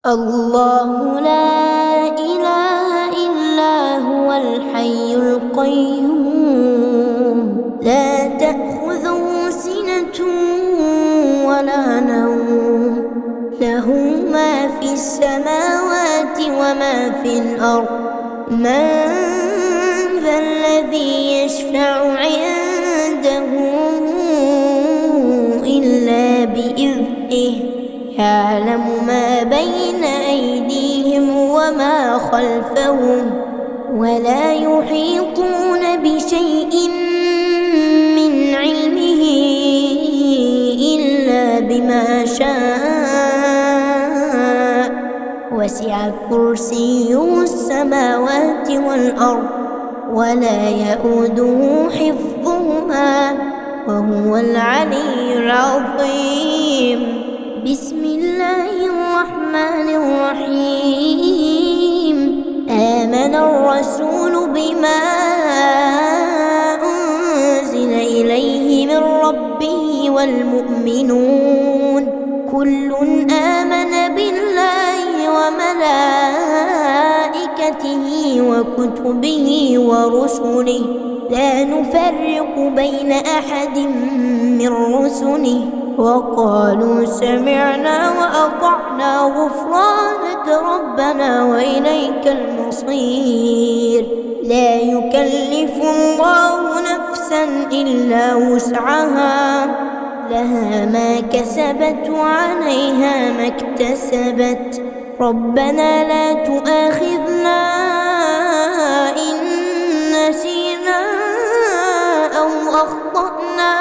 الله لا إله إلا هو الحي القيوم لا تأخذه سنة ولا نوم له ما في السماوات وما في الأرض من ذا الذي يشفع عنده إلا بإذنه يعلم ما بين أيديهم وما خلفهم ولا يحيطون بشيء من علمه إلا بما شاء وسع كرسيه السماوات والأرض ولا يئوده حفظهما وهو العلي العظيم. بسم الله الرحمن الرحيم. آمن الرسول بما أنزل إليه من ربه والمؤمنون كل آمن بالله وملائكته وكتبه ورسله لا نفرق بين أحد من رسله وقالوا سمعنا وأطعنا غفرانك ربنا وإليك المصير. لا يكلف الله نفسا إلا وسعها لها ما كسبت وعليها ما اكتسبت ربنا لا تؤاخذنا إن نسينا أو أخطأنا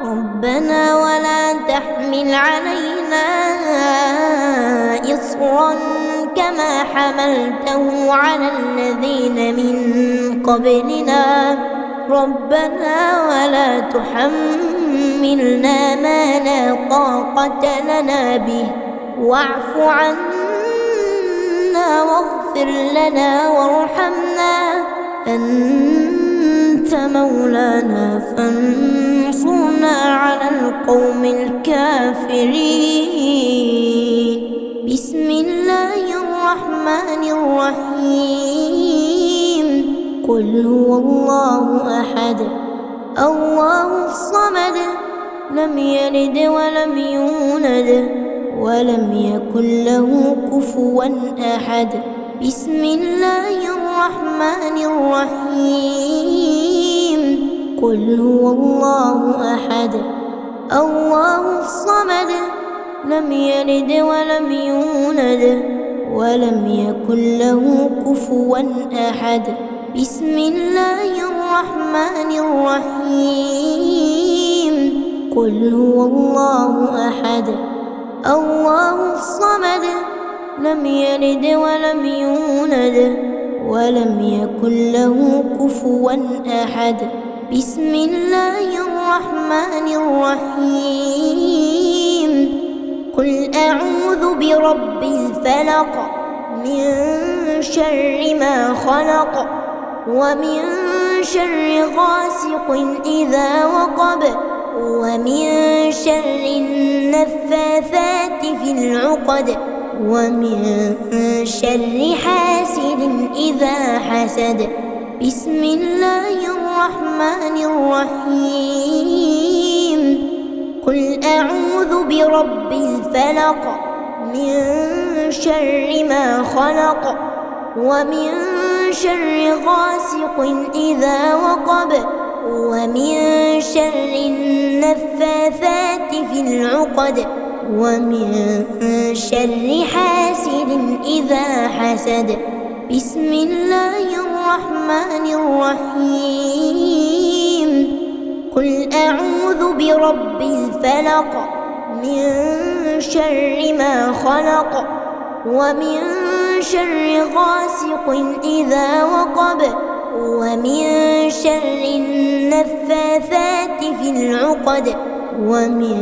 ربنا ولا تحمل علينا إصرا كما حملته على الذين من قبلنا ربنا ولا تحملنا ما لا طاقة لنا به واعف عنا واغفر لنا وارحمنا أنت مولانا فانصرنا على القوم الكافرين. بسم الله الرحمن الرحيم. قل هو الله أحد الله الصمد لم يلد ولم يولد ولم يكن له كفوا أحد. بسم الله الرحمن الرحيم. قل هو الله أحد الله الصمد لم يلد ولم يولد ولم يكن له كفوا أحد. بسم الله الرحمن الرحيم. قل هو الله أحد الله الصمد لم يلد ولم يولد ولم يكن له كفوا أحد. بسم الله الرحمن الرحيم. قل أعوذ برب الفلق من شر ما خلق ومن شر غاسق إذا وقب ومن شر النفاثات في العقد ومن شر حاسد إذا حسد. بسم الله الرحمن الرحيم. قل أعوذ برب الفلق من شر ما خلق ومن شر غاسق إذا وقب ومن شر النفاثات في العقد ومن شر حاسد إذا حسد. بسم الله الرحمن الرحيم. قل أعوذ برب الفلق من شر ما خلق ومن شر غاسق إذا وقب ومن شر النفاثات في العقد ومن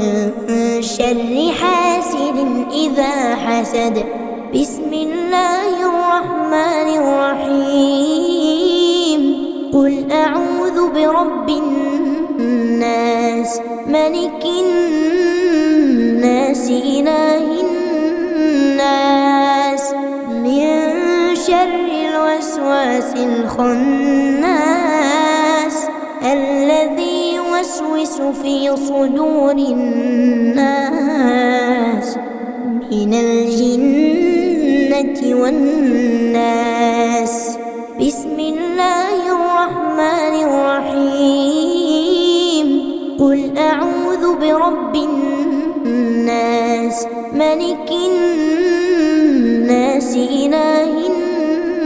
شر حاسد إذا حسد. بسم الله الرحمن الرحيم. قل أعوذ برب الناس ملك الناس إله الناس الخناس الذي يوسوس في صدور الناس من الجنة والناس. بسم الله الرحمن الرحيم. قل أعوذ برب الناس ملك الناس إله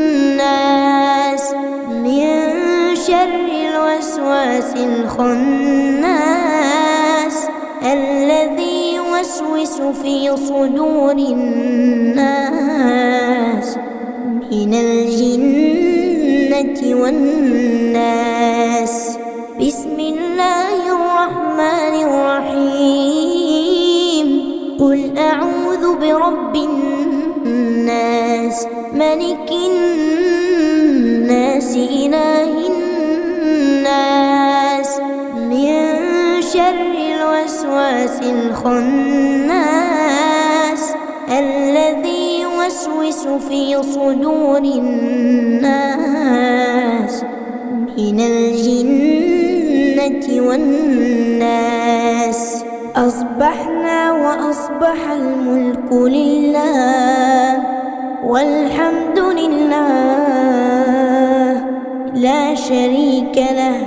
الناس من شر الوسواس الخناس الذي يوسوس في صدور الناس من الجنة والناس. بسم الله الرحمن الرحيم. قل أعوذ برب الناس ملك الناس إله الناس من شر الوسواس الخناس الذي يوسوس في صدور الناس من الجنة والناس. أصبحنا وأصبح الملك لله والحمد لله لا شريك له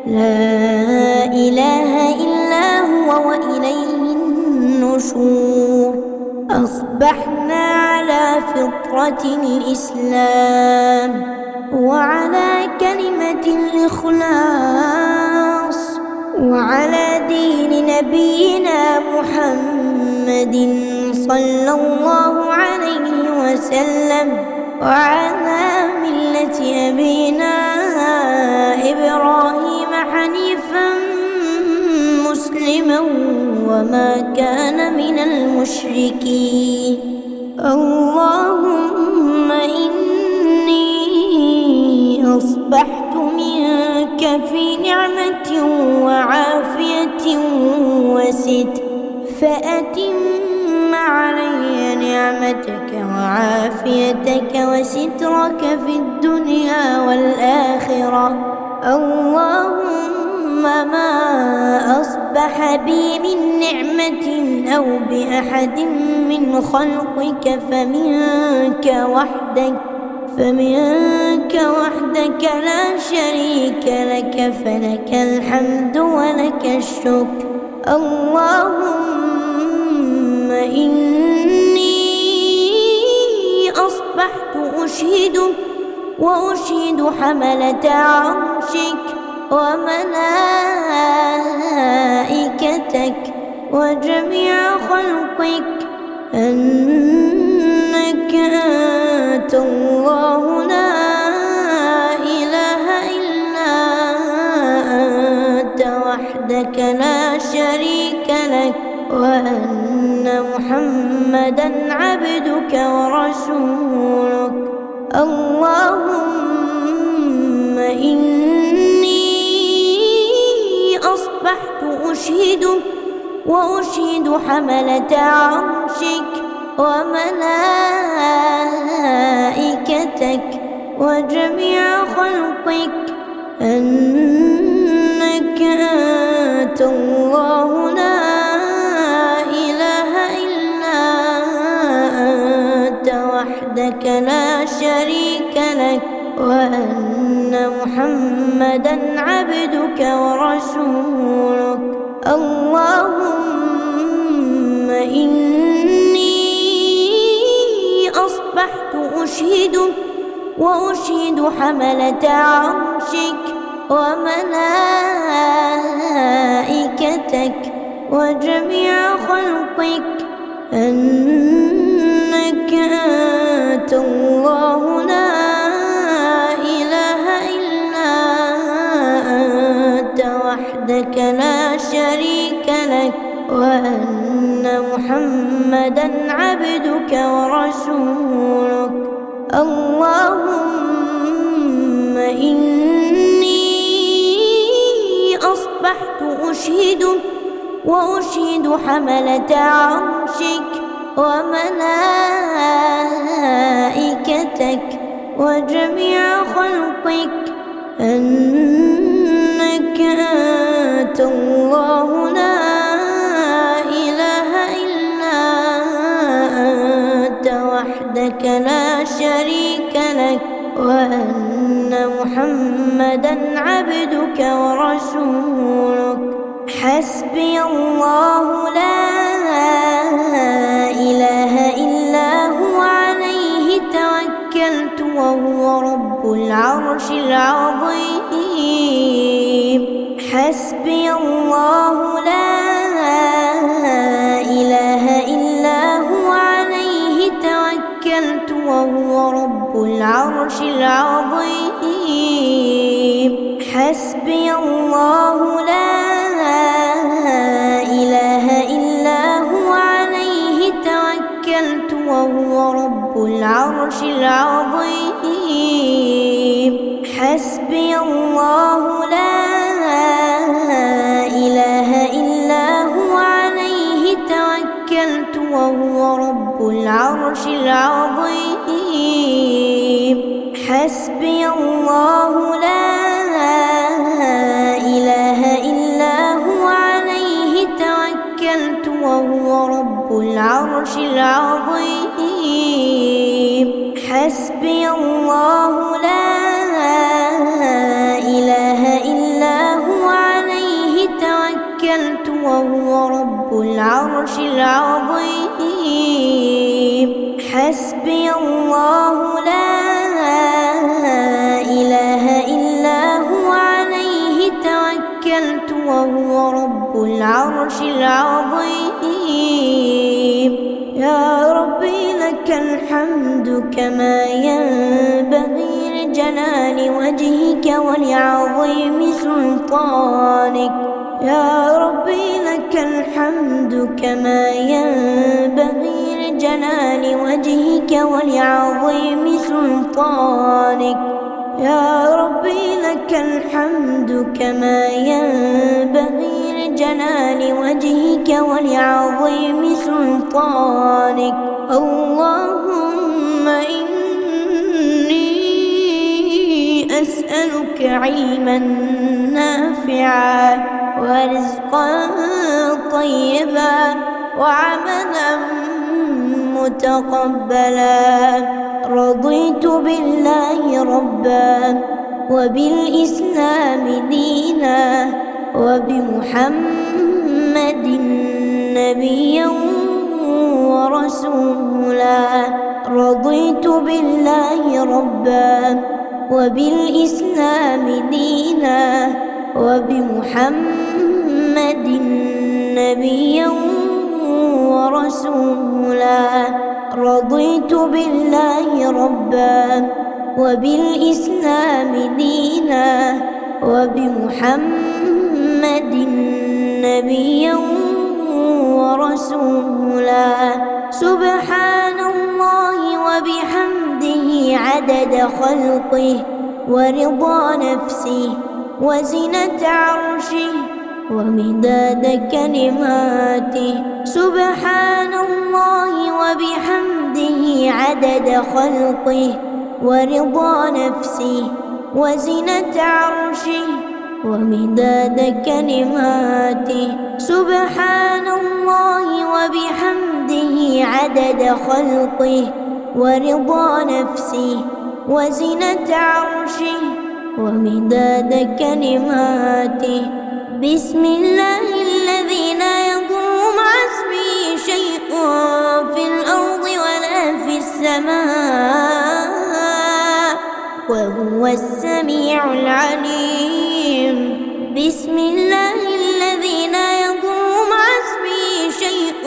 لا إله إلا هو وإليه النشور. أصبحنا على فطرة الإسلام وعلى كلمة الإخلاص وعلى دين نبينا محمد صلى الله عليه وسلم وعلى ملة أبينا إبراهيم حنيفا مسلما وما كان من المشركين. اللهم إني أصبحت منك في نعمة وعافية وستر فأتم علي نعمتك وعافيتك وسترك في الدنيا والآخرة. اللهم ما أصبح بي من نعمة أو بأحد من خلقك فمنك وحدك لا شريك لك فلك الحمد ولك الشكر. اللهم إني أصبحت أشهدك وأشهد حملة عرشك وملائكتك وجميع خلقك أنك أنت الله لا إله إلا أنت وحدك لا شريك لك وأن محمدا عبدك ورسولك. اللهم إني أصبحت أشهدك وأشهد حملة عرشك وملائكتك وجميع خلقك أنك أنت الله لا إله إلا أنت وحدك لا شريك لك وأن محمدا عبدك ورسولك. اللهم إني أصبحت أشهدك وأشهد حملة عرشك وملائكتك وجميع خلقك أنك أنت الله لا إله إلا أنت وحدك لا شريك لك وأن محمدا عبدك ورسولك. اللهم إني أصبحت أشهدك وأشهد حملة عرشك وملائكتك وجميع خلقك أنك أنت الله لا إله إلا أنت وحدك لا شريك لك، وأن محمدًا عبدك ورسولك. حسبي الله لا إله إلا هو عليه توكلت وهو رب العرش العظيم. حسبي الله لا إله إلا هو عليه توكلت وهو رب العرش العظيم. حسبي الله لا إله إلا هو عليه توكلت وهو رب العرش العظيم. حسبي الله لا إله إلا هو عليه توكلت وهو رب العرش العظيم. حسبي الله لا إله إلا هو عليه توكلت وهو رب العرش العظيم. حسبي الله لا إله إلا هو عليه توكلت وهو رب العرش العظيم. حسبي الله لا إله إلا هو عليه توكلت وهو رب العرش العظيم. يا ربي لك الحمد كما ينبغي لجلال وجهك ولعظيم سلطانك. يا ربي لك الحمد كما ينبغي لجلال وجهك ولعظيم سلطانك. يا ربي لك الحمد كما ينبغي لجلال وجهك ولعظيم سلطانك. اللهم إني أسألك علما نافعا ورزقا طيبا وعملا متقبلا. رضيت بالله ربا وبالإسلام دينا وبمحمد نبيا ورسولا. رضيت بالله ربا وبالإسلام دينا وبمحمد نبيا ورسولا. رضيت بالله ربا وبالإسلام دينا وبمحمد نبيا ورسولا. سبحان الله وبحمده عدد خلقه ورضا نفسه وزنة عرشه ومداد كلماته. سبحان الله وبحمده عدد خلقه ورضا نفسه وزنة عرشه ومداد كلماته. سبحان الله وبحمده عدد خلقه ورضا نفسه وزنة عرشه ومداد كلماته. بسم الله الذي لا يضر مع اسمه شيء في الأرض ولا في السماء وهو السميع العليم. بسم الله الذي لا يضر مع اسمه شيء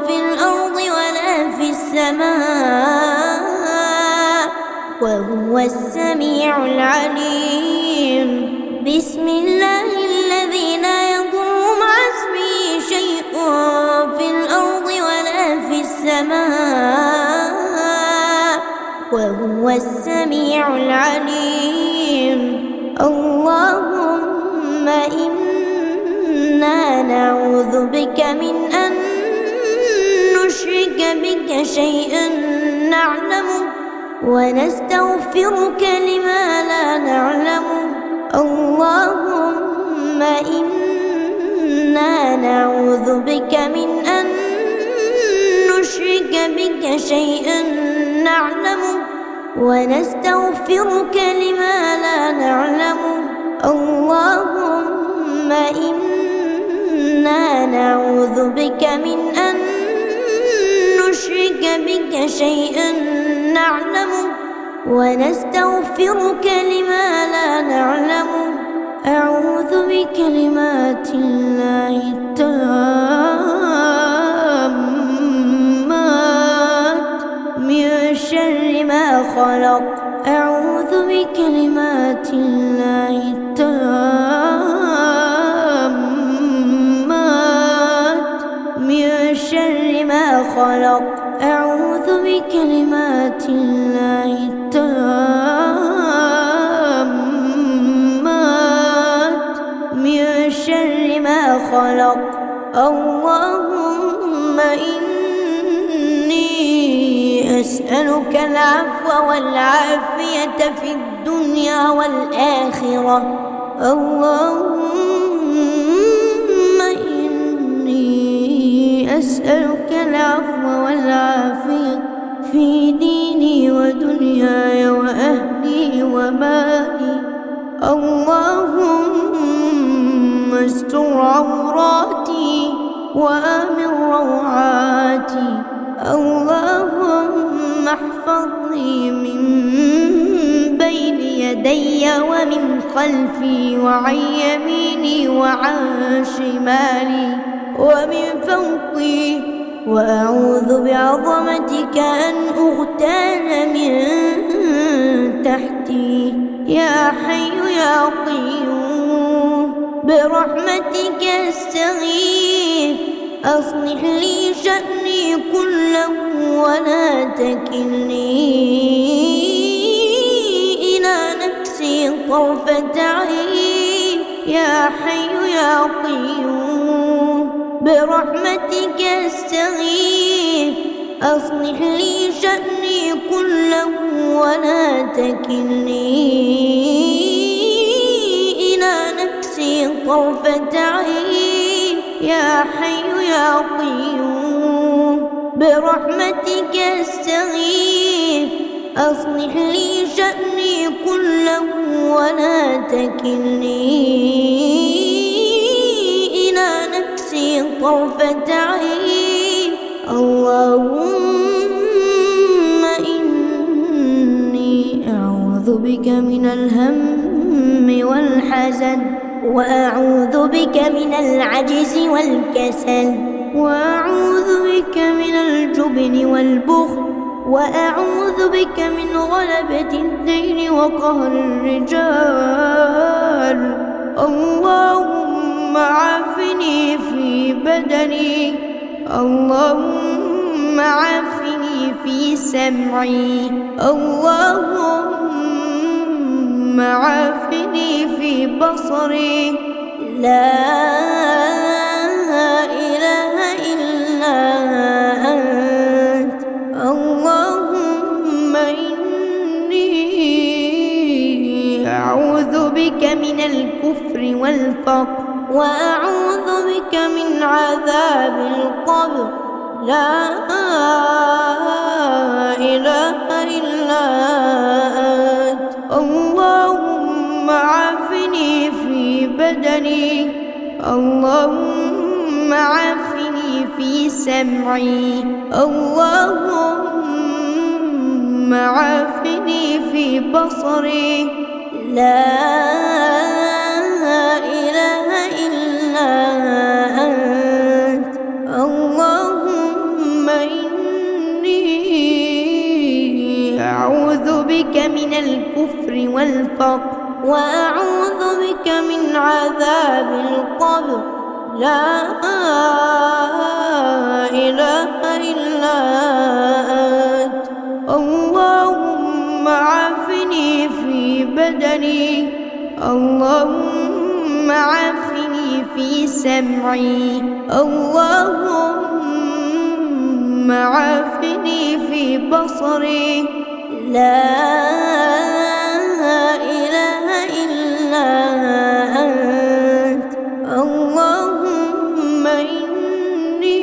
في الأرض ولا في السماء وهو السميع العليم. بسم الله الذي لا يضر مع اسمه شيء في الأرض ولا في السماء وهو السميع العليم. اللهم إنا نعوذ بك من أن نشرك بك شيئا نعلمه ونستغفرك لما لا نعلم. اللهم إنا نعوذ بك من أن نشرك بك شيئا نعلمه، ونستغفرك لما لا نعلم. اللهم إنا نعوذ بك من أن نشرك بك شيئا نعلمه، ونستغفرك لما لا نعلم. أعوذ بكلمات الله التامات من شر ما خلق. أعوذ بكلمات الله التامات من شر ما خلق. أعوذ بكلمات الله التامات من شر ما خلق. اللهم إني أسألك العفو والعافية في الدنيا والآخرة. اللهم إني أسألك العفو والعافية في ديني ودنياي وأهلي ومالي. اللهم استر عوراتي وآمن روعاتي. اللهم احفظني من بين يدي ومن خلفي وعن يميني وعن شمالي ومن فوقي، وأعوذ بعظمتك أن أغتال من تحتي. يا حي يا قيوم برحمتك أستغيث، أصلح لي شأني كله ولا تكلني إلى نفسي طرفة عين. يا حي يا قيوم برحمتك أستغيث، أصلح لي شأني كله ولا تكلني إلى نفسي طرفة عين. يا حي يا قيوم برحمتك أستغيث، أصلح لي شأني كله ولا تكلني إلى نفسي طرفة عين. اللهم إني أعوذ بك من الهم والحزن، وأعوذ بك من العجز والكسل، وأعوذ بك من الجبن والبخل، وأعوذ بك من غلبة الدين وقهر الرجال. اللهم عافني في بدني، اللهم عافني في سمعي، اللهم عافني في بصري. لا إله إلا أنت. اللهم إني أعوذ بك من الكفر والفقر، وأعوذ بك من عذاب القبر. لا إله إلا أنت. اللهم عافني في بدني، اللهم عافني في سمعي، اللهم عافني في بصري. لا إله إلا أنت. اللهم إني أعوذ بك من الكفر والفقر، وأعوذ بك من عذاب القبر. لا إله إلا أنت. اللهم عافني في بدني، اللهم عافني في سمعي، اللهم عافني في بصري. لا إله إلا أنت. اللهم إني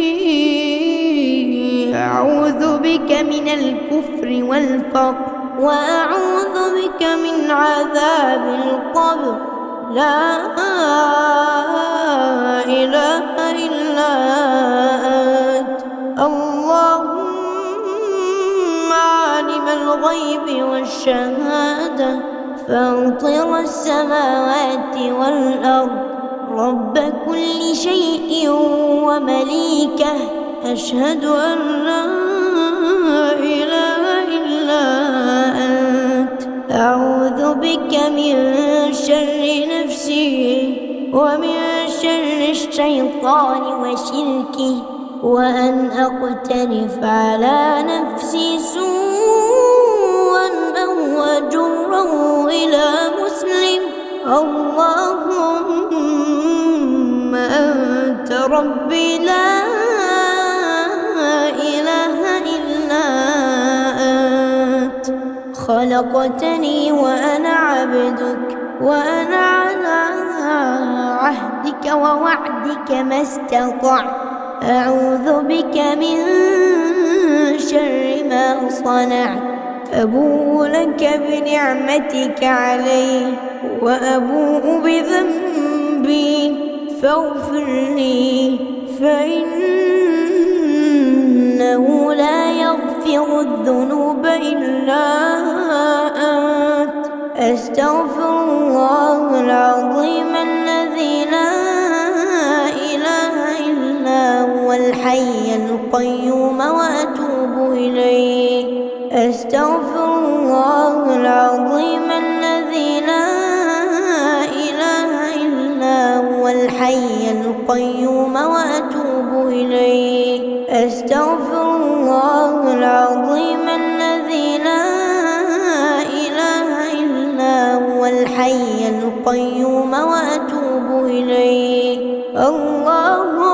أعوذ بك من الكفر والفقر، وأعوذ بك من عذاب القبر. لا إله إلا أنت. اللهم عالم الغيب والشهادة، فاطر السماوات والأرض، رب كل شيء ومليكه، أشهد أن لا إله إلا أنت. أعوذ بك من شر نفسي ومن شر الشيطان وشركه، وأن أقترف على نفسي سوءا أو أجره إلى مسلم. اللهم أنت ربي لا إله إلا أنت. خلقتني وأنا عبدك، وأنا على عهدك ووعدك ما استطعت. أعوذ بك من شر ما صنعت. أبوء لك بنعمتك علي، وأبوء بذنبي، فاغفر لي، فإنه لا يغفر الذنوب إلا أنت. أستغفر الله العظيم الذي لا إله إلا هو الحي القيوم، وأتوب إليه. أستغفر الله العظيم الذي لا إله إلا هو الحي القيوم، وأتوب إليه. أستغفر الله العظيم الذي لا إله إلا هو الحي القيوم، وأتوب إليه. اللهم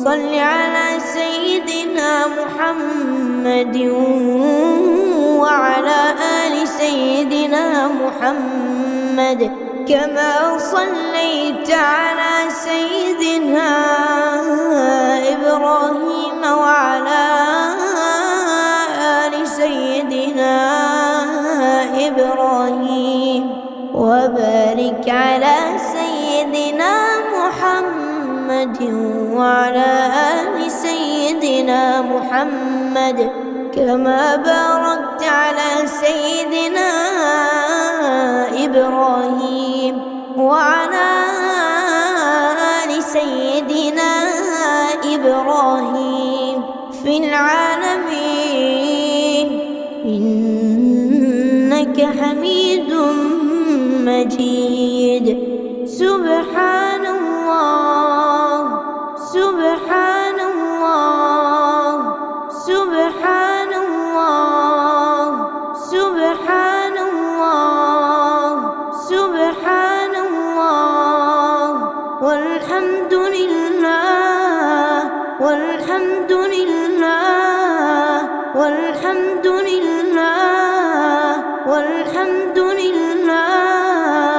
صل على سيدنا محمد وعلى آل سيدنا محمد، كما صليت على سيدنا إبراهيم وعلى آل سيدنا إبراهيم، وبارك على سيدنا محمد وعلى آل سيدنا محمد، كما باركت على سيدنا إبراهيم وعلى آل سيدنا إبراهيم في العالمين إنك حميد مجيد. سبحان الله، سبحان الله، سبحان الله، سبحان الله، سبحان الله، والحمد لله، والحمد لله، والحمد لله، والحمد لله،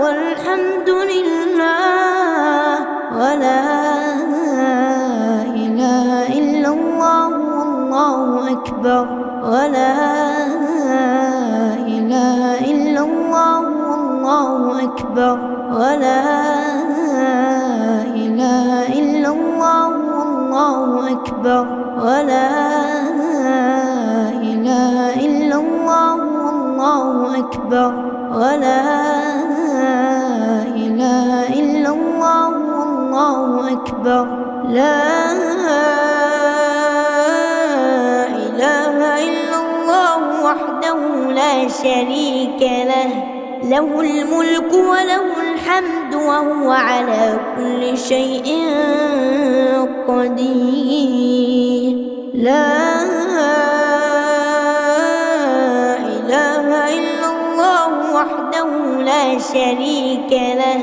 والحمد لله، ولا إله إلا الله، والله أكبر. ولا إله إلا الله، والله أكبر. ولا إله إلا الله، والله أكبر. ولا إله إلا الله، والله أكبر. ولا إله إلا الله، والله أكبر. لا إله إلا الله وحده لا شريك له، له الملك وله الحمد وهو على كل شيء قدير. لا إله إلا الله وحده لا شريك له،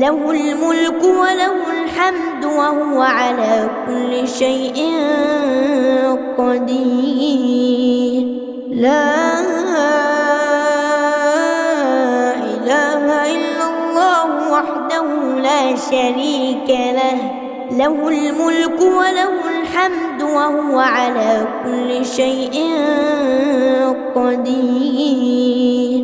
له الملك وله الحمد وهو على كل شيء قدير. لا إله إلا الله وحده لا شريك له، له الملك وله الحمد وهو على كل شيء قدير.